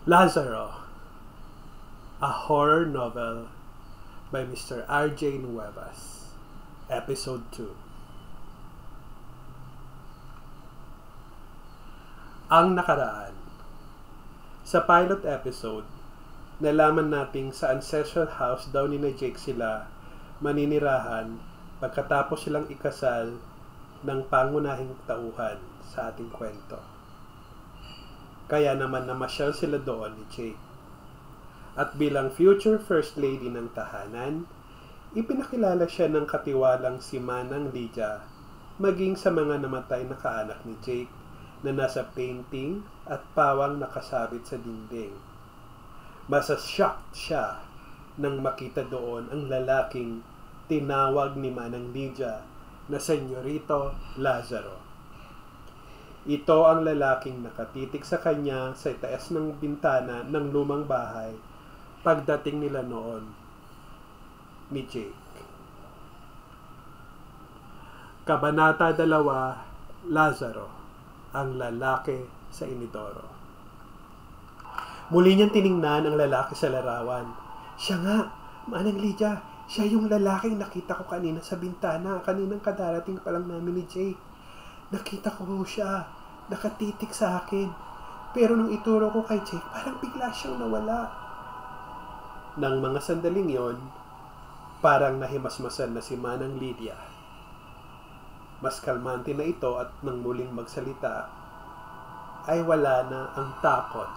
Lazaro, a horror novel by Mr. R.J. Nuevas, Episode 2. Ang nakaraan. Sa pilot episode, nalaman nating sa ancestral house daw ni na Jake sila maninirahan pagkatapos silang ikasal ng pangunahing tauhan sa ating kwento. Kaya naman namasyal sila doon ni Jake. At bilang future first lady ng tahanan, ipinakilala siya ng katiwalang si Manang Lydia maging sa mga namatay na kaanak ni Jake na nasa painting at pawang nakasabit sa dingding. Masashocked siya nang makita doon ang lalaking tinawag ni Manang Lydia na Senyorito Lazaro. Ito ang lalaking nakatitig sa kanya sa itaas ng bintana ng lumang bahay pagdating nila noon ni Jake. Kabanata 2, Lazaro, ang lalaki sa inidoro. Muli niyang tiningnan ang lalaki sa larawan. Siya nga, Manang Lydia, siya yung lalaking nakita ko kanina sa bintana, kaninang kadarating pa lang namin ni Jake. Nakita ko siya, nakatitik sa akin. Pero nung ituro ko kay Jake, parang bigla siyang nawala. Nang mga sandaling yon, parang nahimasmasan na si Manang Lydia. Mas kalmante na ito at nang muling magsalita, ay wala na ang takot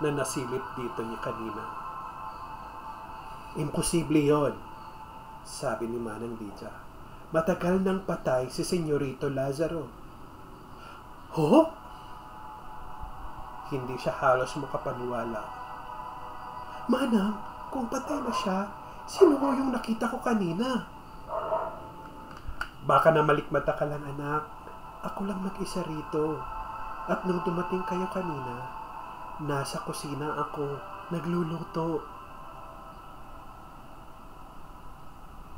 na nasilip dito niya kanina. Imposible yon, sabi ni Manang Lydia. Matagal nang patay si Senyorito Lazaro. Ho? Hindi siya halos makapaniwala. Manang, kung patay na siya, sino ko yung nakita ko kanina? Baka na malikmata ka lang, anak. Ako lang mag-isa rito. At nung dumating kayo kanina, nasa kusina ako, nagluluto.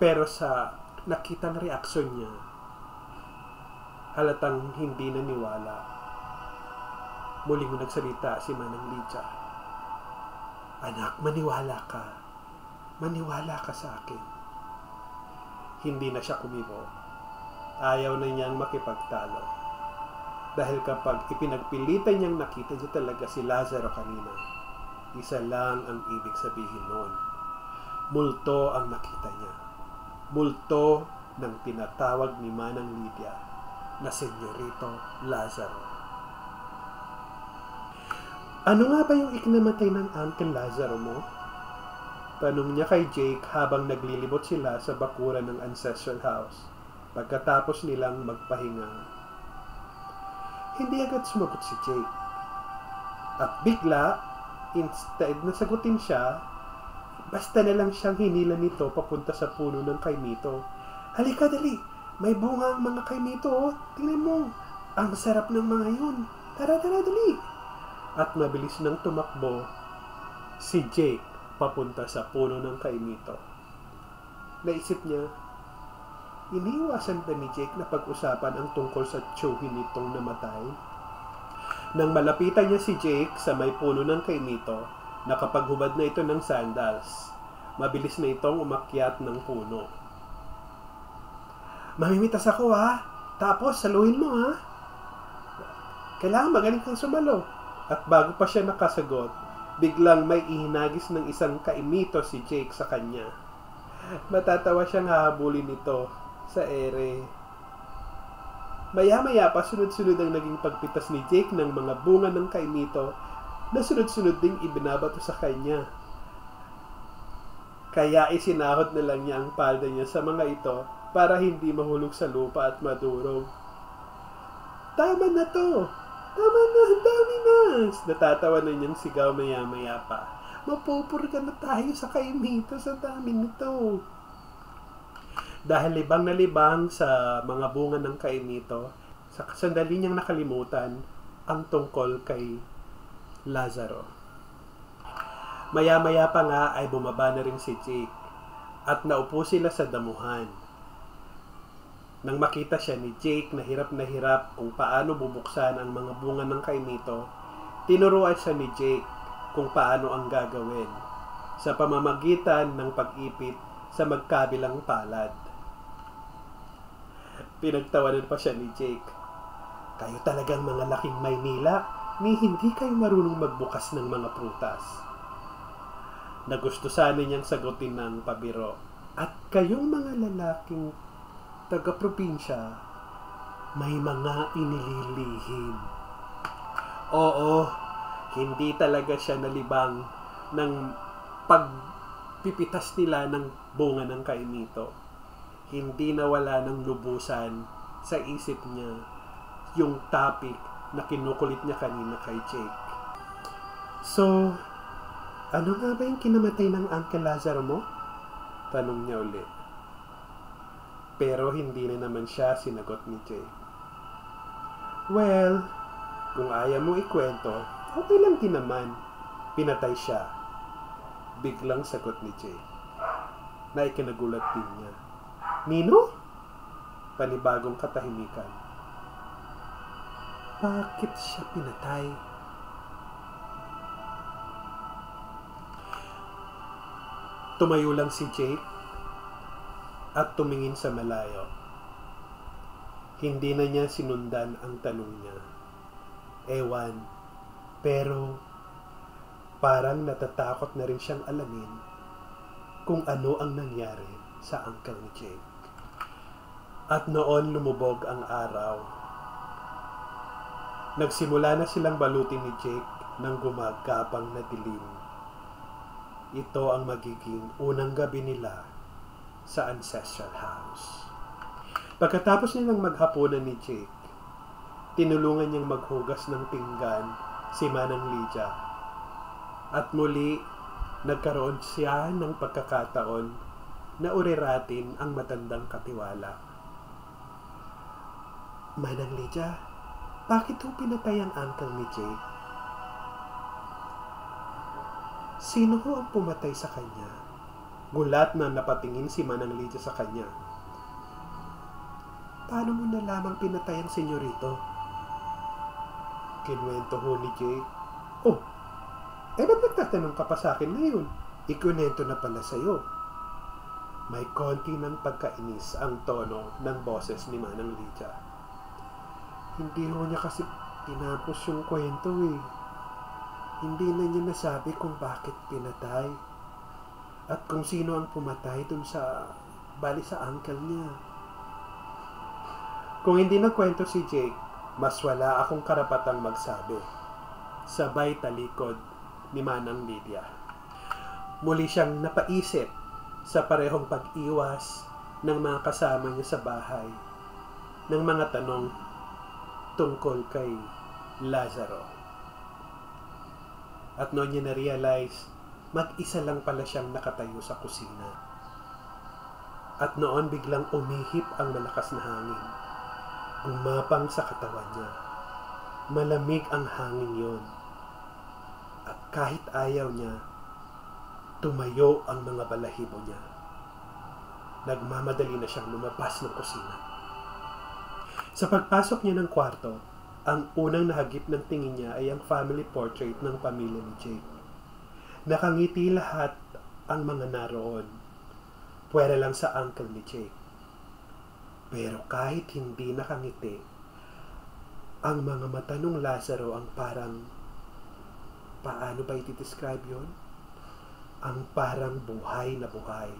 Pero sa nakitang reaksyon niya, halatang hindi naniwala. Muling nagsalita si Manang Lydia. Anak, maniwala ka. Maniwala ka sa akin. Hindi na siya kumibo. Ayaw na niyang makipagtalo. Dahil kapag ipinagpilitan niyang nakita niya talaga si Lazaro kanina, isa lang ang ibig sabihin noon. Multo ang nakita niya. Multo ng tinatawag ni Manang Lydia na Senyorito Lazaro. Ano nga ba yung ikinamatay ng Uncle Lazaro mo? Tanong niya kay Jake habang naglilibot sila sa bakuran ng ancestral house pagkatapos nilang magpahinga. Hindi agad sumagot si Jake. At bigla, instead na sagutin siya, basta na lang siyang hinila nito papunta sa puno ng kaimito. Halika dali, may bunga ang mga kaimito, oh. Tingnan mo, ang sarap ng mga yun. Tara dali. At mabilis nang tumakbo si Jake papunta sa puno ng kaimito. Naisip niya, iniiwasan ba ni Jake na pag-usapan ang tungkol sa tiyuhin nitong namatay? Nang malapitan niya si Jake sa may puno ng kaimito, nakapaghubad na ito ng sandals. Mabilis na itong umakyat ng puno. Mamimitas ako, ha? Tapos saluhin mo, ha? Kailangan magaling kang sumalo. At bago pa siya nakasagot, biglang may ihinagis ng isang kaimito si Jake sa kanya. Matatawa siyang hahabulin nito sa ere. Maya-maya pa sunod-sunod ang naging pagpitas ni Jake ng mga bunga ng kaimito na sunod-sunod ding ibinabato sa kanya. Kaya isinahod na lang niya ang palda niya sa mga ito para hindi mahulog sa lupa at madurog. Tama na to! Tama na! Ang dami na! Natatawa na niyang sigaw maya-maya pa. Mapupurga na tayo sa kaimito sa dami nito. Dahil libang na libang sa mga bunga ng kaimito, sa sandali niyang nakalimutan ang tungkol kay Lazaro. Maya-maya pa nga ay bumaba na rin si Jake at naupo sila sa damuhan. Nang makita siya ni Jake na hirap kung paano bubuksan ang mga bunga ng kaimito, tinuruan siya ni Jake kung paano ang gagawin sa pamamagitan ng pag-ipit sa magkabilang palad. Pinagtawanan pa siya ni Jake. Kayo talagang mga laking Maynila, ni hindi kayo marunong magbukas ng mga prutas. Na gusto sana niyang sagutin ng pabiro. At kayong mga lalaking taga-probinsya, may mga inililihim. Oo, hindi talaga siya nalibang ng pagpipitas nila ng bunga ng kainito. Hindi nawala ng lubusan sa isip niya yung topic na kinukulit niya kanina kay Jake. So, ano nga ba yung kinamatay ng Uncle Lazaro mo? Tanong niya ulit. Pero hindi na naman siya sinagot ni Jake. Well, kung ayaw mo ikwento, okay lang din naman. Pinatay siya. Biglang sagot ni Jake. Na ikinagulat din niya. Nino? Panibagong katahimikan. Bakit siya pinatay? Tumayo lang si Jake at tumingin sa malayo. Hindi na niya sinundan ang tanong niya. Ewan, pero parang natatakot na rin siyang alamin kung ano ang nangyari sa uncle ni Jake. At noon lumubog ang araw. Nagsimula na silang balutin ni Jake ng gumagapang na dilim. Ito ang magiging unang gabi nila sa ancestral house. Pagkatapos nilang maghapunan ni Jake, tinulungan niyang maghugas ng pinggan si Manang Lydia. At muli, nagkaroon siya ng pagkakataon na uriratin ang matandang katiwala. Manang Lydia, bakit ho pinatay ang uncle ni Jake? Sino ho ang pumatay sa kanya? Gulat na napatingin si Manang Lydia sa kanya. Paano mo nalamang pinatay ang senyorito? Kinuwento ho ni Jake. Oh, ba't nagtatanong ka pa sa akin ngayon? Ikunento na pala sa'yo. May konti ng pagkainis ang tono ng boses ni Manang Lydia. Hindi ho niya kasi tinapos yung kwento eh. Hindi na niya nasabi kung bakit pinatay. At kung sino ang pumatay dun sa uncle niya. Kung hindi nagkwento si Jake, mas wala akong karapatang magsabi. Sabay talikod ni Manang Lydia. Muli siyang napaisip sa parehong pag-iwas ng mga kasama niya sa bahay ng mga tanong tungkol kay Lazaro. At noon niya na-realize, mag-isa lang pala siyang nakatayo sa kusina. At noon biglang umihip ang malakas na hangin. Gumapang sa katawan niya. Malamig ang hangin yon. At kahit ayaw niya, tumayo ang mga balahibo niya. Nagmamadali na siyang lumabas ng kusina. Sa pagpasok niya ng kwarto, ang unang nahagip ng tingin niya ay ang family portrait ng pamilya ni Jake. Nakangiti lahat ang mga naroon. Pwera lang sa uncle ni Jake. Pero kahit hindi nakangiti, ang mga mata ng Lazaro ang parang, paano ba i-describe yun? Ang parang buhay na buhay.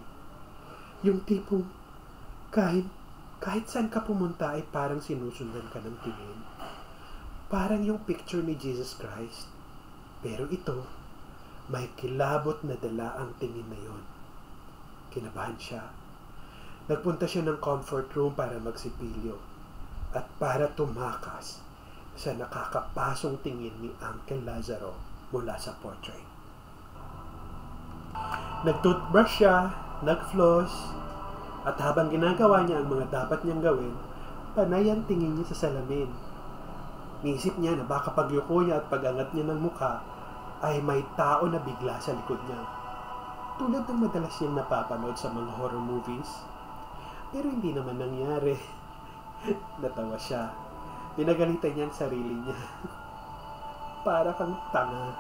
Yung tipong kahit saan ka pumunta ay parang sinusundan ka ng tingin. Parang yung picture ni Jesus Christ. Pero ito, may kilabot na dala ang tingin na yon. Kinabahan siya. Nagpunta siya ng comfort room para magsipilyo at para tumakas sa nakakapasong tingin ni Uncle Lazaro mula sa portrait. Nag-toothbrush siya, nag-floss, at habang ginagawa niya ang mga dapat niyang gawin, panay ang tingin niya sa salamin. Niisip niya na baka pagyuko niya at pagangat niya ng mukha ay may tao na bigla sa likod niya. Tulad ng madalas niyang napapanood sa mga horror movies. Pero hindi naman nangyari. Natawa siya. Pinagalitan niya ang sarili niya. Para kang tanga.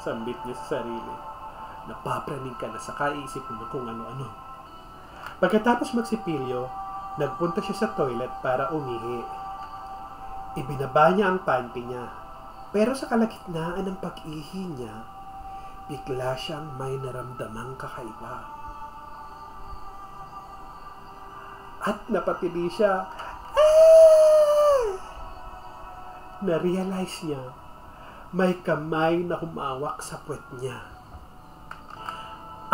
Sambit niya sa sarili. Napapraning ka na sa kaisip mo kung ano-ano. Pagkatapos magsipilyo, nagpunta siya sa toilet para umihi. Ibinaba niya ang panty niya. Pero sa kalagitnaan ng pag-ihi niya, bigla siyang may naramdamang kakaiba. At napatili siya. Na-realize niya, may kamay na humawak sa puwet niya.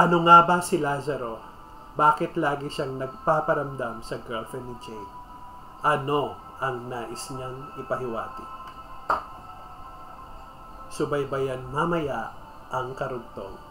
Ano nga ba si Lazaro? Bakit lagi siyang nagpaparamdam sa girlfriend ni Jake? Ano ang nais niyang ipahiwati? Subaybayan mamaya ang karugtong.